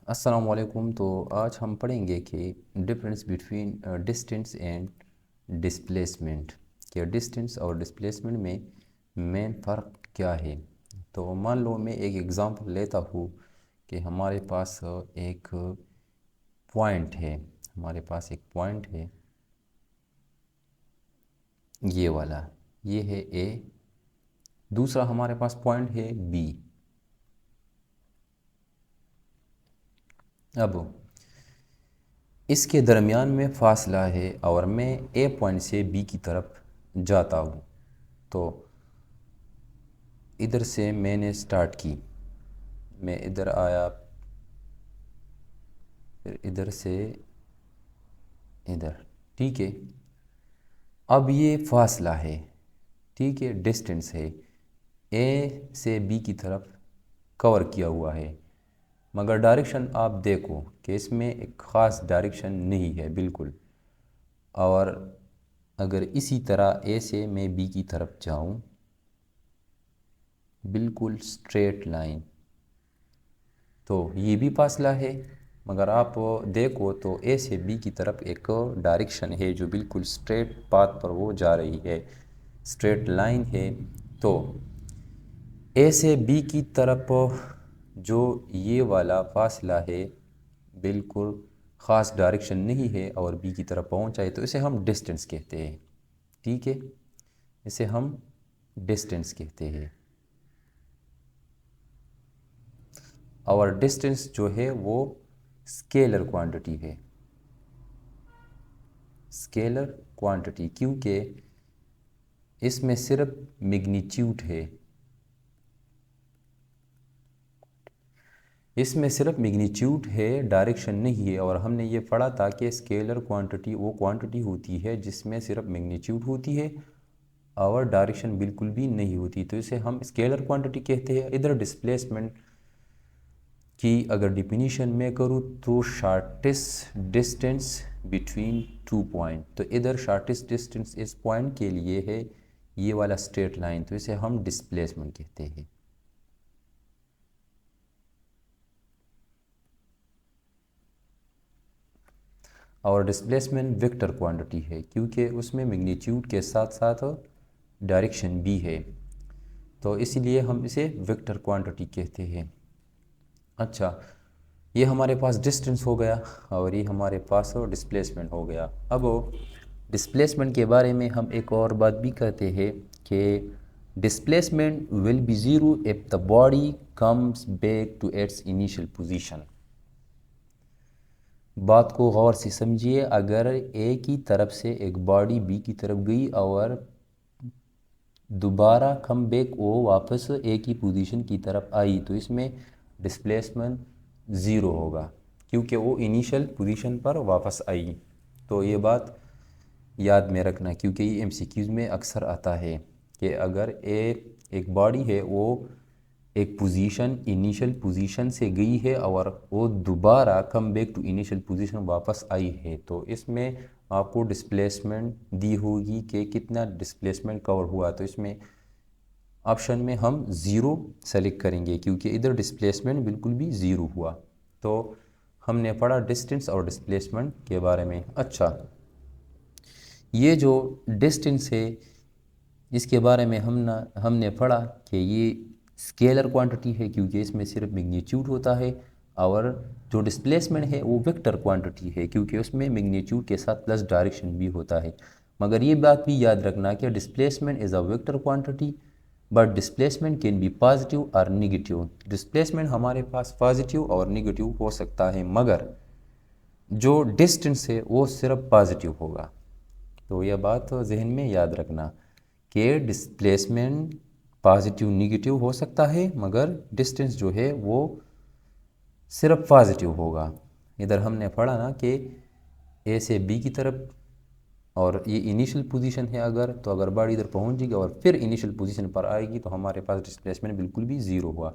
السلام علیکم۔ تو آج ہم پڑھیں گے کہ difference between distance and displacement, کہ ڈسٹینس اور ڈسپلیسمنٹ میں مین فرق کیا ہے۔ تو مان لو میں ایک ایگزامپل لیتا ہوں کہ ہمارے پاس ایک پوائنٹ ہے، یہ والا، یہ ہے اے، دوسرا ہمارے پاس پوائنٹ ہے بی۔ اب اس کے درمیان میں فاصلہ ہے اور میں اے پوائنٹ سے بی کی طرف جاتا ہوں۔ تو ادھر سے میں نے سٹارٹ کی، میں ادھر آیا، پھر ادھر سے ادھر، ٹھیک ہے۔ اب یہ فاصلہ ہے، ٹھیک ہے، ڈسٹینس ہے، اے سے بی کی طرف کور کیا ہوا ہے، مگر ڈائریکشن آپ دیکھو کہ اس میں ایک خاص ڈائریکشن نہیں ہے بالکل۔ اور اگر اسی طرح اے سے میں بی کی طرف جاؤں، بالکل سٹریٹ لائن، تو یہ بھی فاصلہ ہے، مگر آپ دیکھو تو اے سے بی کی طرف ایک ڈائریکشن ہے جو بالکل سٹریٹ پاتھ پر وہ جا رہی ہے، سٹریٹ لائن ہے۔ تو اے سے بی کی طرف جو یہ والا فاصلہ ہے بالکل خاص ڈائریکشن نہیں ہے اور بی کی طرف پہنچ جائے تو اسے ہم ڈسٹینس کہتے ہیں، ٹھیک ہے، اسے ہم ڈسٹینس کہتے ہیں۔ اور ڈسٹینس جو ہے وہ اسکیلر کوانٹٹی ہے، اسکیلر کوانٹٹی، کیونکہ اس میں صرف میگنیچیوڈ ہے، اس میں صرف میگنیچیوڈ ہے، ڈائریکشن نہیں ہے۔ اور ہم نے یہ پڑھا تھا کہ اسکیلر کوانٹٹی وہ کوانٹٹی ہوتی ہے جس میں صرف میگنیچیوڈ ہوتی ہے اور ڈائریکشن بالکل بھی نہیں ہوتی، تو اسے ہم اسکیلر کوانٹٹی کہتے ہیں۔ ادھر ڈسپلیسمنٹ کی اگر ڈیفینیشن میں کروں تو شارٹسٹ ڈسٹینس بٹوین ٹو پوائنٹ، تو ادھر شارٹسٹ ڈسٹینس اس پوائنٹ کے لیے ہے یہ والا اسٹریٹ لائن، تو اسے ہم ڈسپلیسمنٹ کہتے ہیں۔ اور ڈسپلیسمنٹ ویکٹر کوانٹٹی ہے کیونکہ اس میں میگنیچیوڈ کے ساتھ ساتھ ڈائریکشن بھی ہے، تو اسی لیے ہم اسے ویکٹر کوانٹٹی کہتے ہیں۔ اچھا، یہ ہمارے پاس ڈسٹینس ہو گیا اور یہ ہمارے پاس ڈسپلیسمنٹ ہو گیا۔ اب ڈسپلیسمنٹ کے بارے میں ہم ایک اور بات بھی کہتے ہیں کہ displacement will be zero if the body comes back to its initial position۔ بات کو غور سے سمجھیے، اگر اے کی طرف سے ایک باڈی بی کی طرف گئی اور دوبارہ کم بیک وہ واپس اے کی پوزیشن کی طرف آئی تو اس میں ڈسپلیسمنٹ زیرو ہوگا کیونکہ وہ انیشل پوزیشن پر واپس آئی۔ تو یہ بات یاد میں رکھنا کیونکہ یہ ایم سی کیوز میں اکثر آتا ہے کہ اگر ایک باڈی ہے وہ ایک پوزیشن انیشل پوزیشن سے گئی ہے اور وہ دوبارہ come back to initial position واپس آئی ہے تو اس میں آپ کو ڈسپلیسمنٹ دی ہوگی کہ کتنا ڈسپلیسمنٹ کور ہوا، تو اس میں آپشن میں ہم زیرو سلیکٹ کریں گے کیونکہ ادھر ڈسپلیسمنٹ بالکل بھی زیرو ہوا۔ تو ہم نے پڑھا ڈسٹینس اور ڈسپلیسمنٹ کے بارے میں۔ اچھا، یہ جو ڈسٹینس ہے اس کے بارے میں ہم نے پڑھا کہ یہ اسکیلر کوانٹٹی ہے کیونکہ اس میں صرف میگنیچیوڈ ہوتا ہے، اور جو ڈسپلیسمنٹ ہے وہ ویکٹر کوانٹٹی ہے کیونکہ اس میں میگنیچیوڈ کے ساتھ پلس ڈائریکشن بھی ہوتا ہے۔ مگر یہ بات بھی یاد رکھنا کہ displacement is a vector quantity but displacement can be positive اور نیگیٹیو۔ ڈسپلیسمنٹ ہمارے پاس پازیٹیو اور نیگیٹیو ہو سکتا ہے مگر جو ڈسٹینس ہے وہ صرف پازیٹیو ہوگا، تو یہ بات ذہن میں یاد رکھنا کہ ڈسپلیسمنٹ پازیٹیو نیگیٹیو ہو سکتا ہے مگر ڈسٹینس جو ہے وہ صرف پازیٹیو ہوگا۔ ادھر ہم نے پڑھا نا کہ اے سے بی کی طرف، اور یہ انیشل پوزیشن ہے اگر تو اگر باڈی ادھر پہنچ جائے گی اور پھر انیشل پوزیشن پر آئے گی تو ہمارے پاس ڈسپلیسمنٹ بالکل بھی زیرو ہوا۔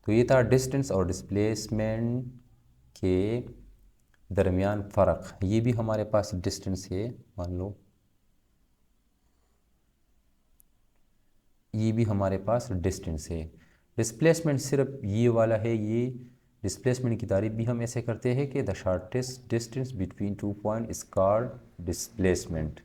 تو یہ تھا ڈسٹینس اور ڈسپلیسمنٹ کے درمیان فرق۔ یہ بھی ہمارے پاس ڈسٹینس ہے، مان لو یہ بھی ہمارے پاس ڈسٹینس ہے۔ ڈسپلیسمنٹ صرف یہ والا ہے، یہ ڈسپلیسمنٹ کی تعریف بھی ہم ایسے کرتے ہیں کہ the shortest distance between 2 point is called displacement.